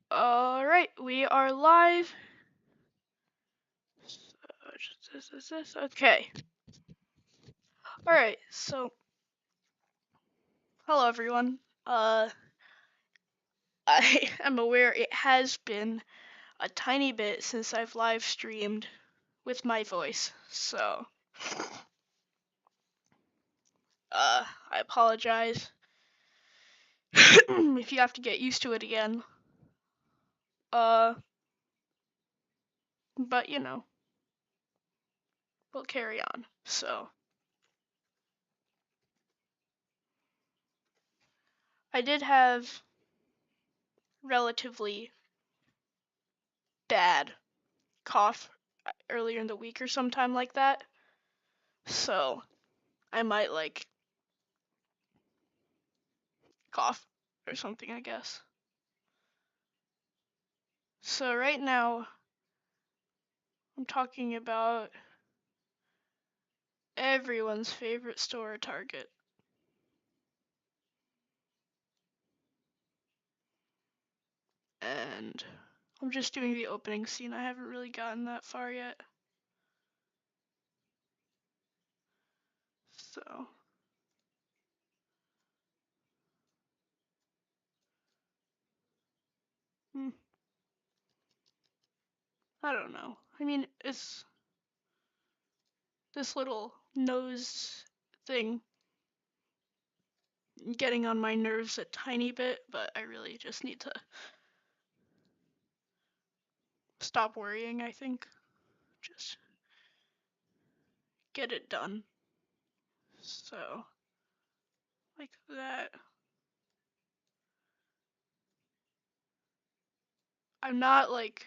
Alright, we are live. This. Okay. Alright, so hello everyone. I am aware it has been a tiny bit since I've live streamed with my voice, so I apologize if you have to get used to it again. But you know, we'll carry on. So I did have relatively bad cough earlier in the week or sometime like that. So I might like cough or something, I guess. So right now I'm talking about everyone's favorite store, Target. And I'm just doing the opening scene. I haven't really gotten that far yet. So I don't know. I mean, it's this little nose thing getting on my nerves a tiny bit, but I really just need to stop worrying, I think. Just get it done. So, like that. I'm not like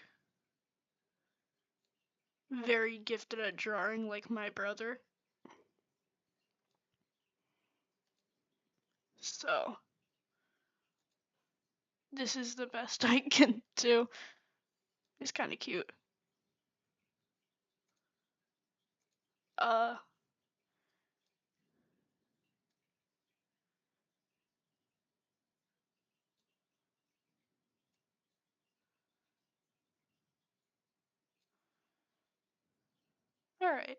very gifted at drawing like my brother. So, this is the best I can do. It's kind of cute. Uh, alright.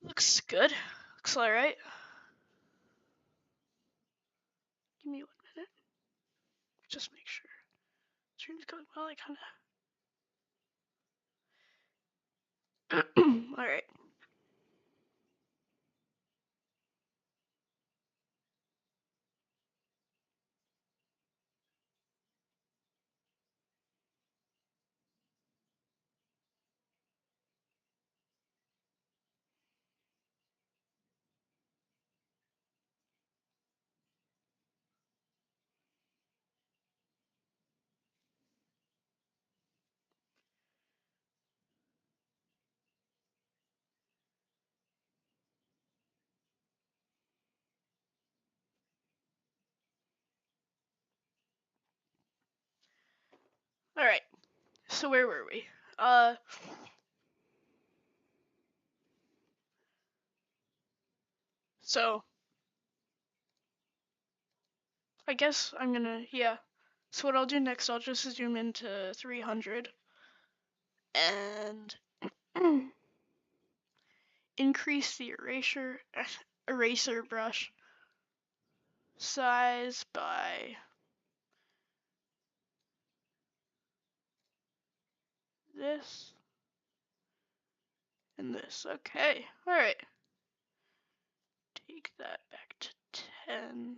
Looks good. Looks alright. Give me 1 minute. Just make sure. Stream's going well. I kinda. Alright. Alright. So where were we? So I guess I'm gonna, yeah. So what I'll do next, I'll just zoom into 300 and increase the eraser brush size by this and this. Okay, alright. Take that back to 10.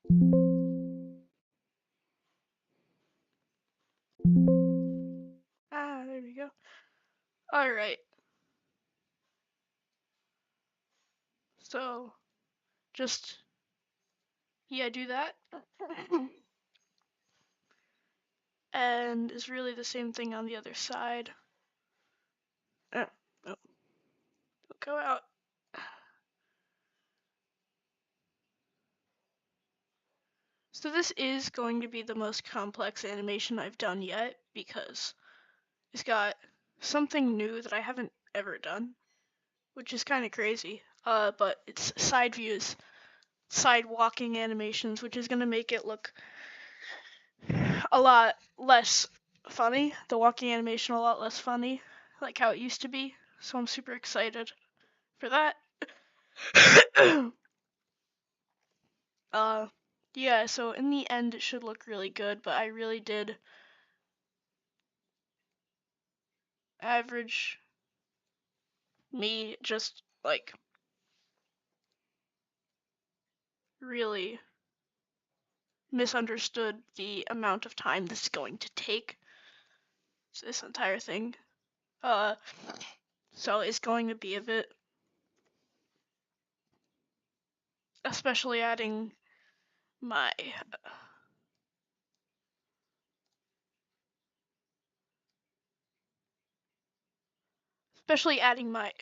There we go. All right. So just, yeah, do that. And it's really the same thing on the other side. Oh, don't go out. So this is going to be the most complex animation I've done yet because it's got something new that I haven't ever done, which is kind of crazy. But it's side views, side walking animations, which is going to make it look a lot less funny. The walking animation a lot less funny, like how it used to be. So I'm super excited for that. uh, yeah. So in the end, it should look really good. But I really did average me just like really misunderstood the amount of time this is going to take. This entire thing. Uh, so it's going to be a bit, especially adding my, especially adding my,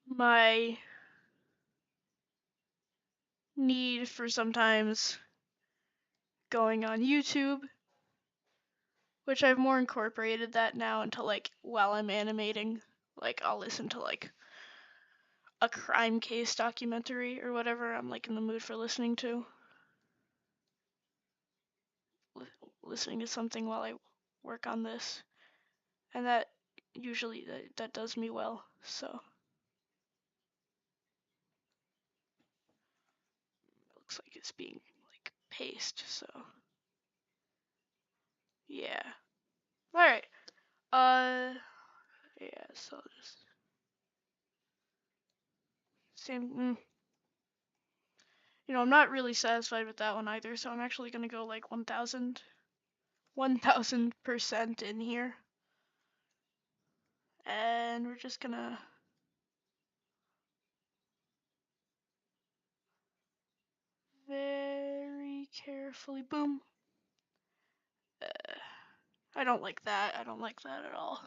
my need for sometimes going on YouTube, which I've more incorporated that now into like while I'm animating. Like I'll listen to like a crime case documentary or whatever I'm like in the mood for listening to. Listening to something while I work on this, and that usually that does me well. So it looks like it's being like paced. So yeah. All right. Yeah. So just same. I'm not really satisfied with that one either. So I'm actually gonna go like 1,000% in here, and we're just gonna very carefully boom. I don't like that. I don't like that at all.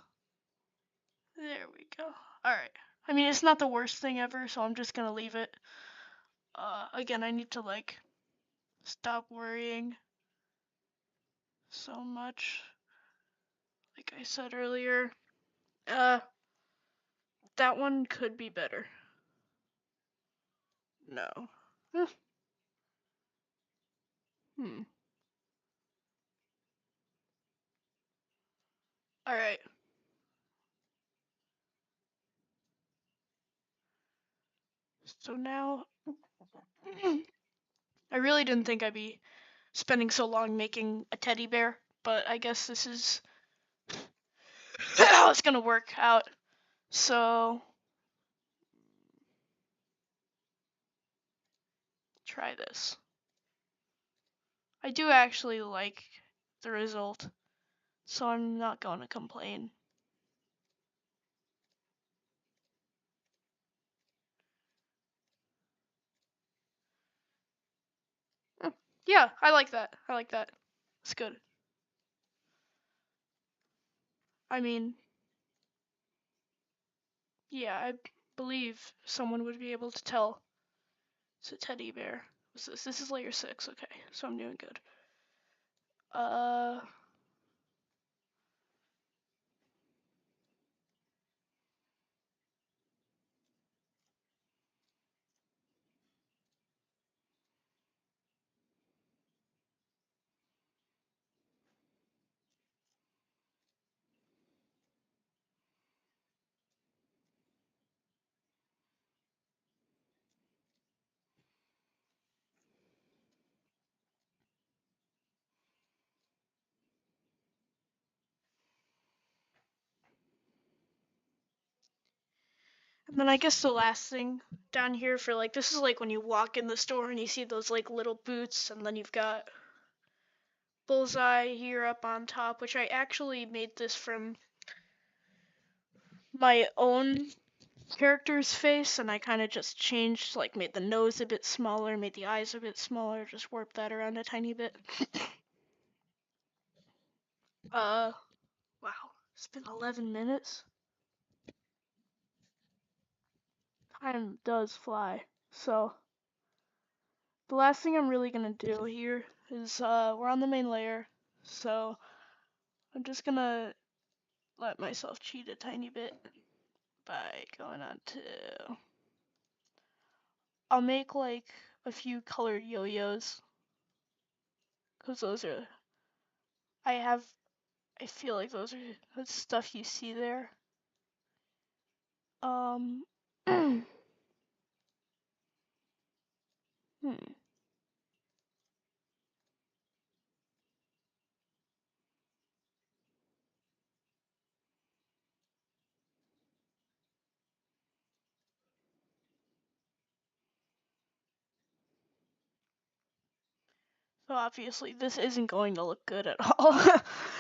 There we go. Alright. I mean, it's not the worst thing ever, so I'm just gonna leave it. Again, I need to, like, stop worrying so much. Like I said earlier. Uh, that one could be better. No. Hmm. Alright. So now... I really didn't think I'd be spending so long making a teddy bear, but I guess this is how it's gonna work out. So, try this. I do actually like the result, so I'm not going to complain. Yeah, I like that. I like that. It's good. I mean, yeah, I believe someone would be able to tell it's a teddy bear. What's this? This is layer 6. Okay, so I'm doing good. Uh, And then I guess the last thing down here for like, this is like when you walk in the store and you see those like little boots, and then you've got Bullseye here up on top, which I actually made this from my own character's face, and I kind of just changed, like made the nose a bit smaller, made the eyes a bit smaller, just warped that around a tiny bit. Wow, it's been 11 minutes. Time does fly. So, the last thing I'm really gonna do here is, we're on the main layer, so I'm just gonna let myself cheat a tiny bit by going on to, I'll make like a few colored yo-yos, because those are, I feel like those are the stuff you see there. Hmm. So obviously this isn't going to look good at all,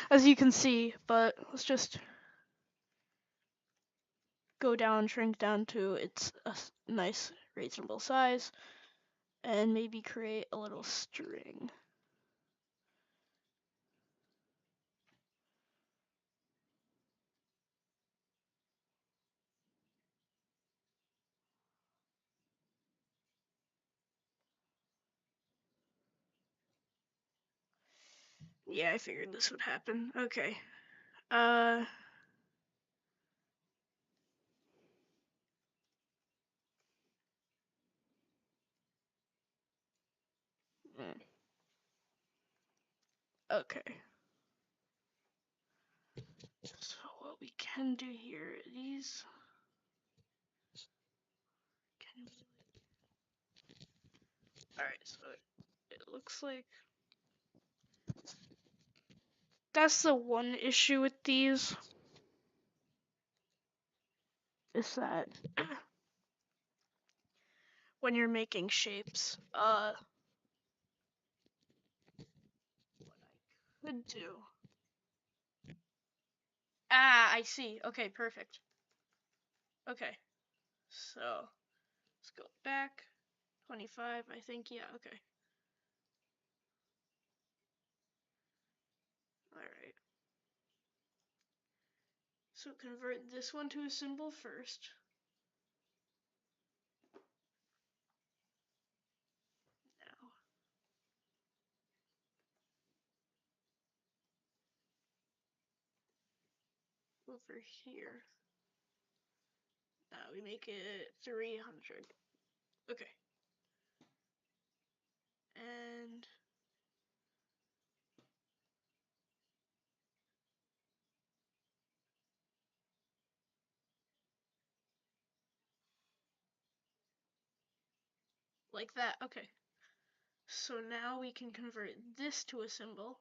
as you can see, but let's just go down, shrink down to its a nice, reasonable size, and maybe create a little string. Yeah, I figured this would happen. Okay. Uh, okay. So what we can do here, these can be... Alright, so it looks like that's the one issue with these, is that when you're making shapes, what I could do. Ah, I see. Okay, perfect. Okay, so let's go back. 25, I think. Yeah, okay. Alright. So convert this one to a symbol first. Now, over here. Now we make it 300. Okay. And like that. Okay. So now we can convert this to a symbol.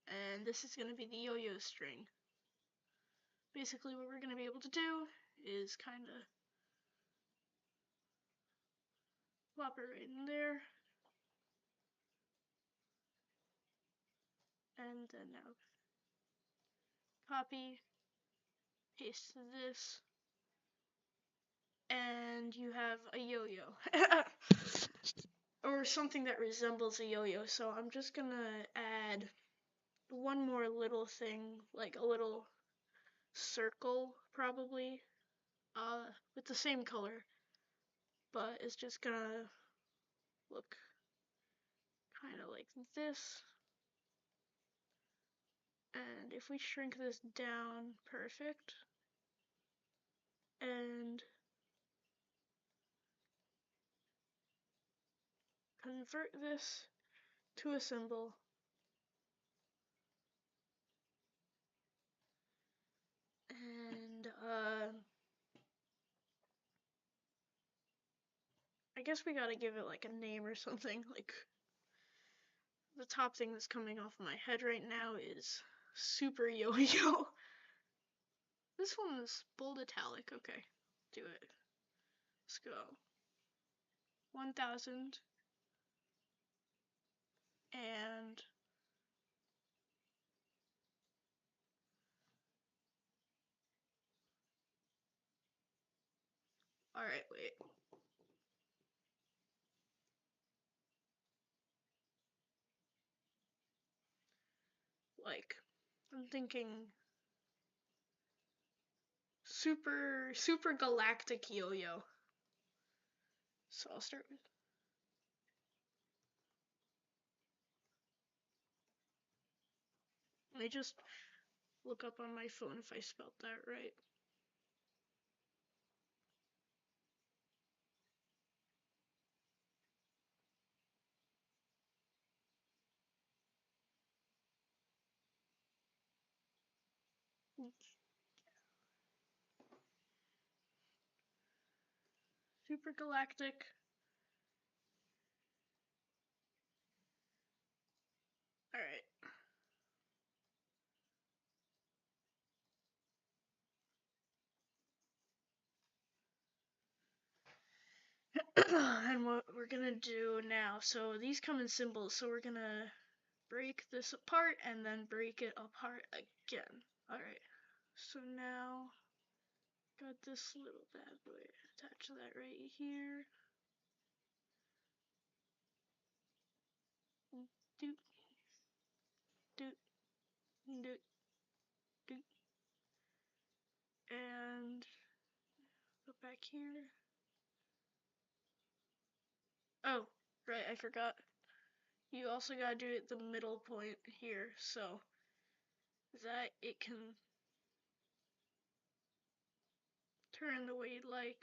And this is going to be the yo-yo string. Basically what we're going to be able to do is kind of plop it right in there. And then now copy, paste this, and you have a yo-yo. Or something that resembles a yo-yo. So I'm just gonna add one more little thing, like a little circle probably, with the same color, but it's just gonna look kind of like this. And if we shrink this down, perfect. And convert this to a symbol. And I guess we gotta give it like a name or something. Like the top thing that's coming off my head right now is Super Yo-Yo. This one is bold italic. Okay, do it. Let's go. 1000 and all right, wait. Like, I'm thinking super galactic yo-yo. So I'll start with. Let me just look up on my phone if I spelled that right. Super galactic. All right. And what we're gonna do now, so these come in symbols, so we're gonna break this apart and then break it apart again. Alright, so now got this little bad boy, attach that right here. Doot, doot, doot, doot. And go back here. Oh, right, I forgot. You also gotta do it the middle point here, so that it can turn the way you'd like.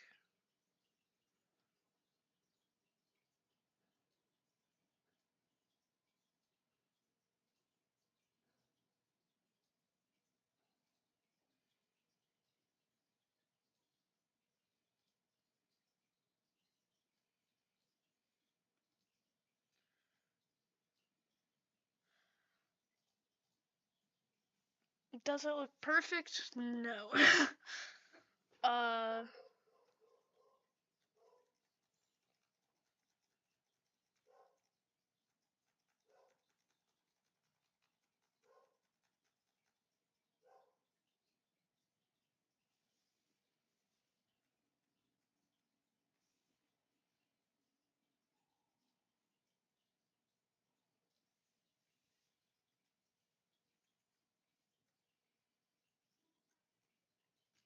Does it look perfect? No. uh,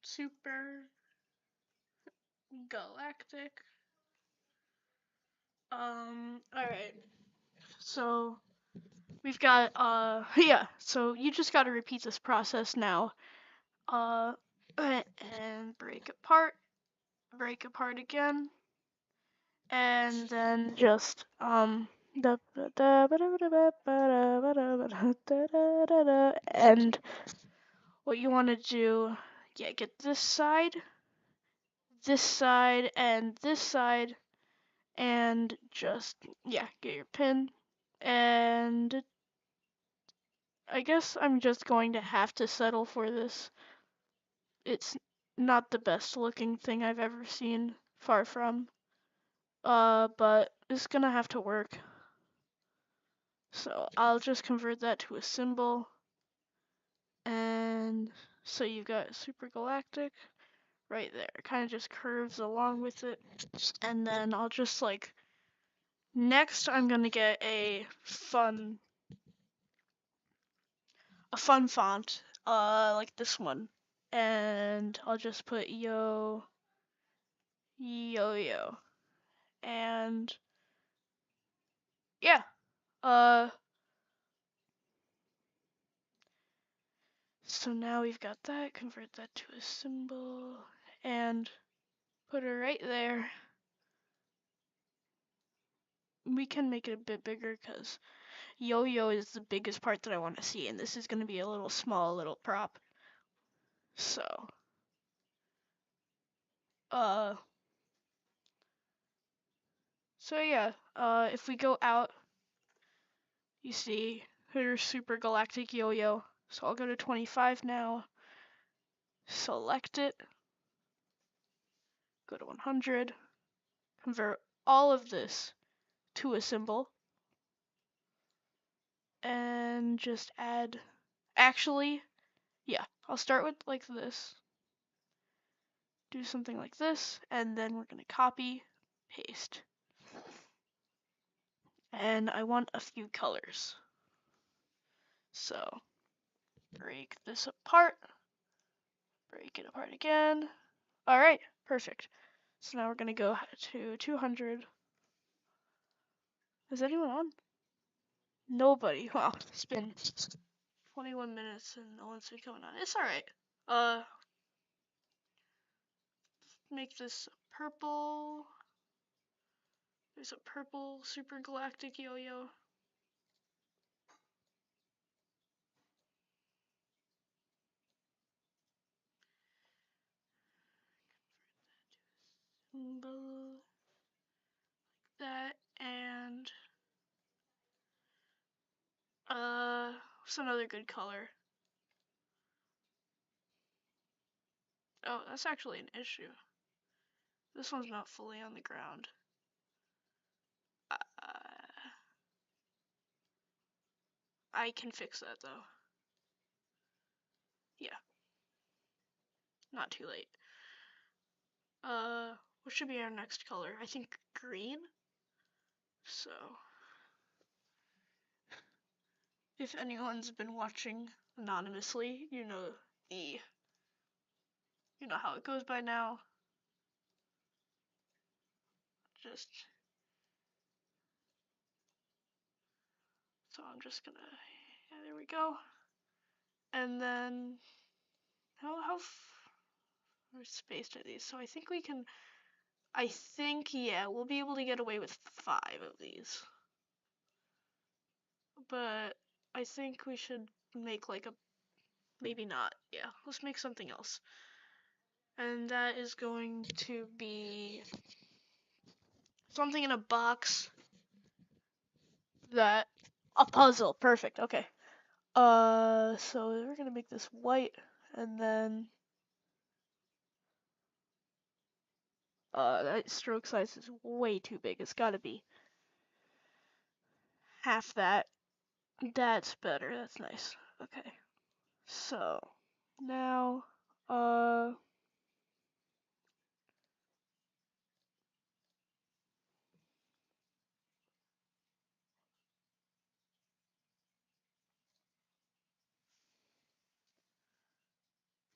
super galactic. Alright. So we've got yeah, so you just gotta repeat this process now. And break apart again, and then just and what you want to do, yeah, get this side, and this side, and just, yeah, get your pin. And I guess I'm just going to have to settle for this. It's not the best looking thing I've ever seen, far from. But it's gonna have to work. So I'll just convert that to a symbol. And so you've got super galactic right there. It kind of just curves along with it. And then I'll just like, next I'm gonna get a fun font, like this one. And I'll just put yo. And yeah, so now we've got that, convert that to a symbol, and put it right there. We can make it a bit bigger because yo-yo is the biggest part that I want to see, and this is going to be a little small little prop. So, yeah, if we go out, you see her super galactic yo-yo. So I'll go to 25 now, select it, go to 100, convert all of this to a symbol, and just add, actually, yeah, I'll start with like this, do something like this, and then we're gonna copy, paste. And I want a few colors. So break this apart, break it apart again. All right, perfect. So now we're gonna go to 200. Is anyone on? Nobody. Wow, it's been 21 minutes and no one's been coming on. It's all right. Make this purple. There's a purple super galactic yo-yo. Symbol like that, and what's another good color? Oh, that's actually an issue. This one's not fully on the ground. I can fix that though. Yeah. Not too late. What should be our next color? I think green. So, if anyone's been watching anonymously, you know how it goes by now. Just so I'm just gonna, yeah, there we go. And then how spaced are these? So I think we can. Yeah, we'll be able to get away with 5 of these. But I think we should make like a, maybe not. Yeah, let's make something else. And that is going to be something in a box that, a puzzle. Perfect. Okay. So we're gonna make this white, and then that stroke size is way too big. It's gotta be half that. That's better. That's nice. Okay. So now,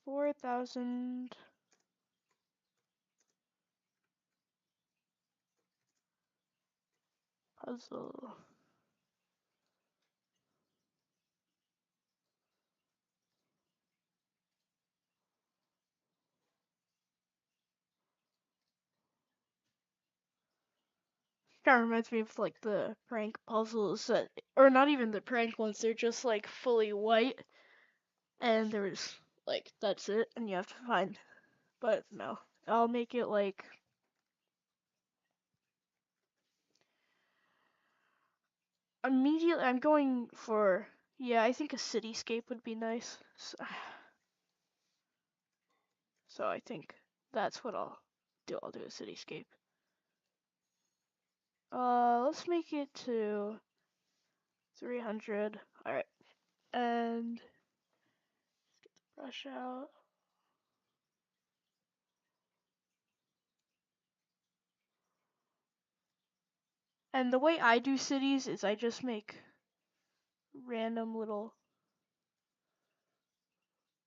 4,000 puzzle. Kind of reminds me of like the prank puzzles that, or not even the prank ones. They're just like fully white, and there's like that's it, and you have to find. But no, I'll make it like immediately. I'm going for, yeah. I think a cityscape would be nice. So I think that's what I'll do. I'll do a cityscape. Let's make it to 300. All right, and get the brush out. And the way I do cities is I just make random little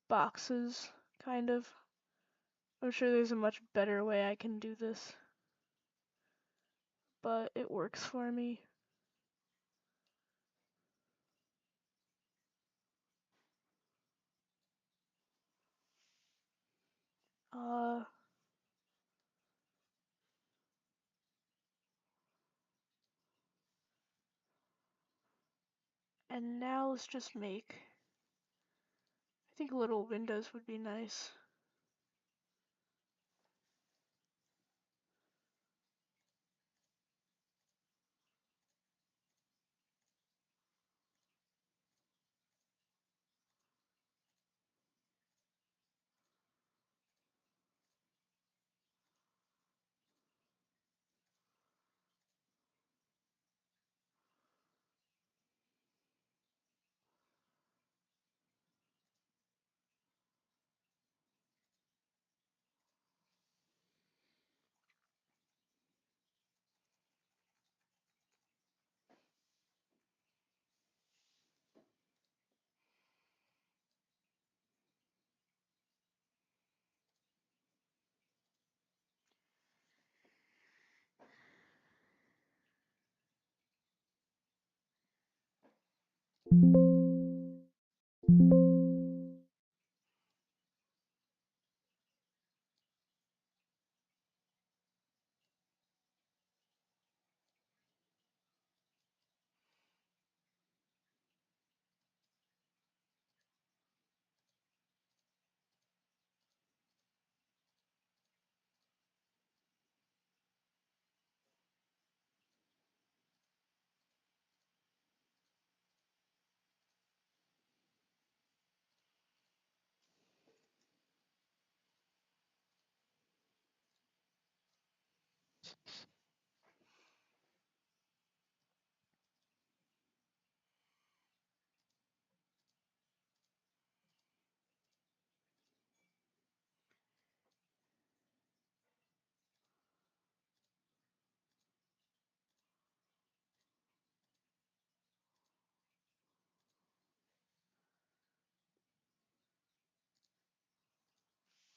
boxes, kind of. I'm sure there's a much better way I can do this, but it works for me. And now let's just make, I think little windows would be nice.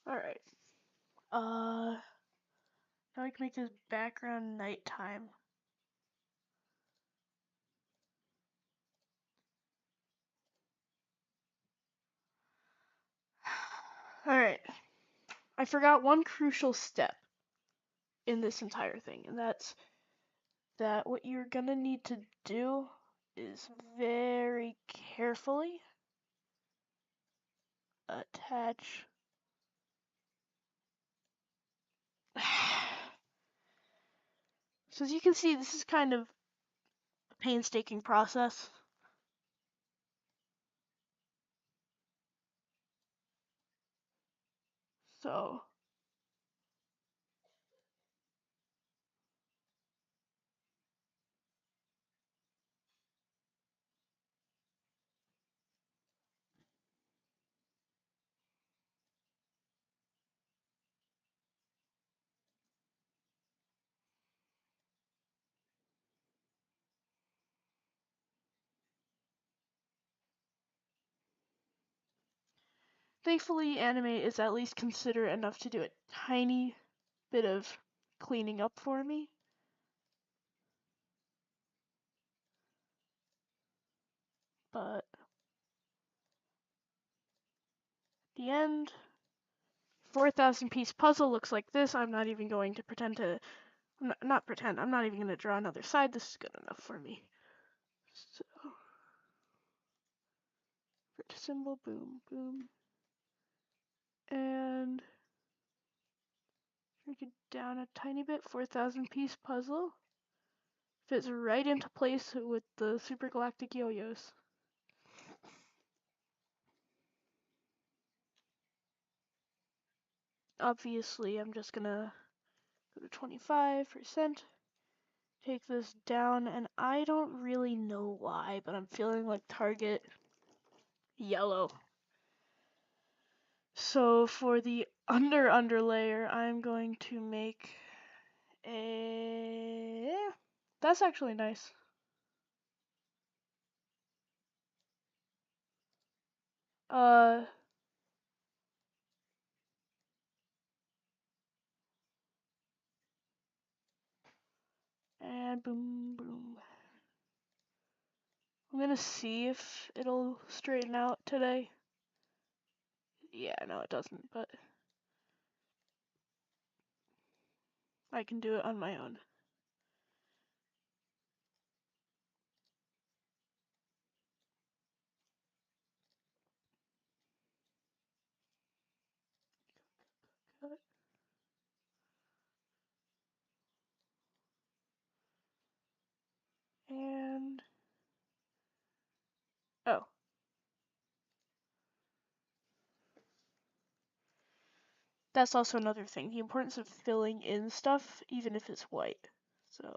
Alright. Now we can make this background nighttime. Alright. I forgot one crucial step in this entire thing, and that's that what you're gonna need to do is very carefully attach so as you can see, this is kind of a painstaking process. So thankfully Anime is at least considerate enough to do a tiny bit of cleaning up for me. But at the end, 4,000 piece puzzle looks like this. I'm not even going to pretend to, not pretend, I'm not even going to draw another side. This is good enough for me. So, symbol, boom, boom. And break it down a tiny bit, 4,000 piece puzzle. Fits right into place with the Super Galactic Yo-Yos. Obviously, I'm just gonna go to 25%, take this down, and I don't really know why, but I'm feeling like target yellow. So for the under layer, I'm going to make a, that's actually nice. And boom, boom. I'm gonna see if it'll straighten out today. Yeah, no it doesn't, but I can do it on my own. Cut. And, oh. That's also another thing, the importance of filling in stuff, even if it's white. So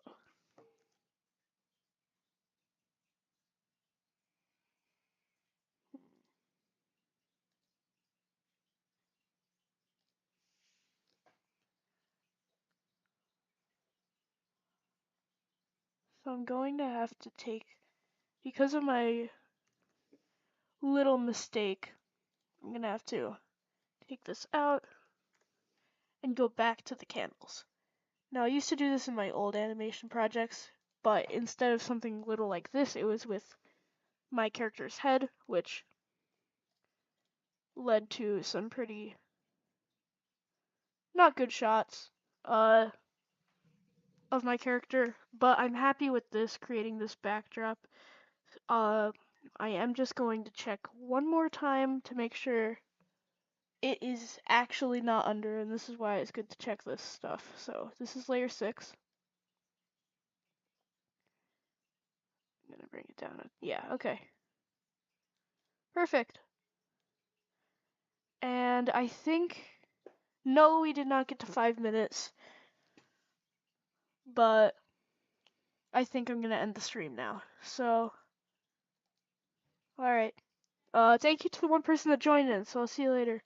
I'm going to have to take, because of my little mistake, I'm gonna have to take this out and go back to the candles. Now I used to do this in my old animation projects, but instead of something little like this, it was with my character's head, which led to some pretty not good shots uh, of my character, but I'm happy with this, creating this backdrop. Uh, I am just going to check one more time to make sure it is actually not under, and this is why it's good to check this stuff. So this is layer 6. I'm gonna bring it down. Yeah, okay. Perfect. And I think, no, we did not get to 5 minutes, but I think I'm gonna end the stream now. So, alright. Thank you to the one person that joined in, so I'll see you later.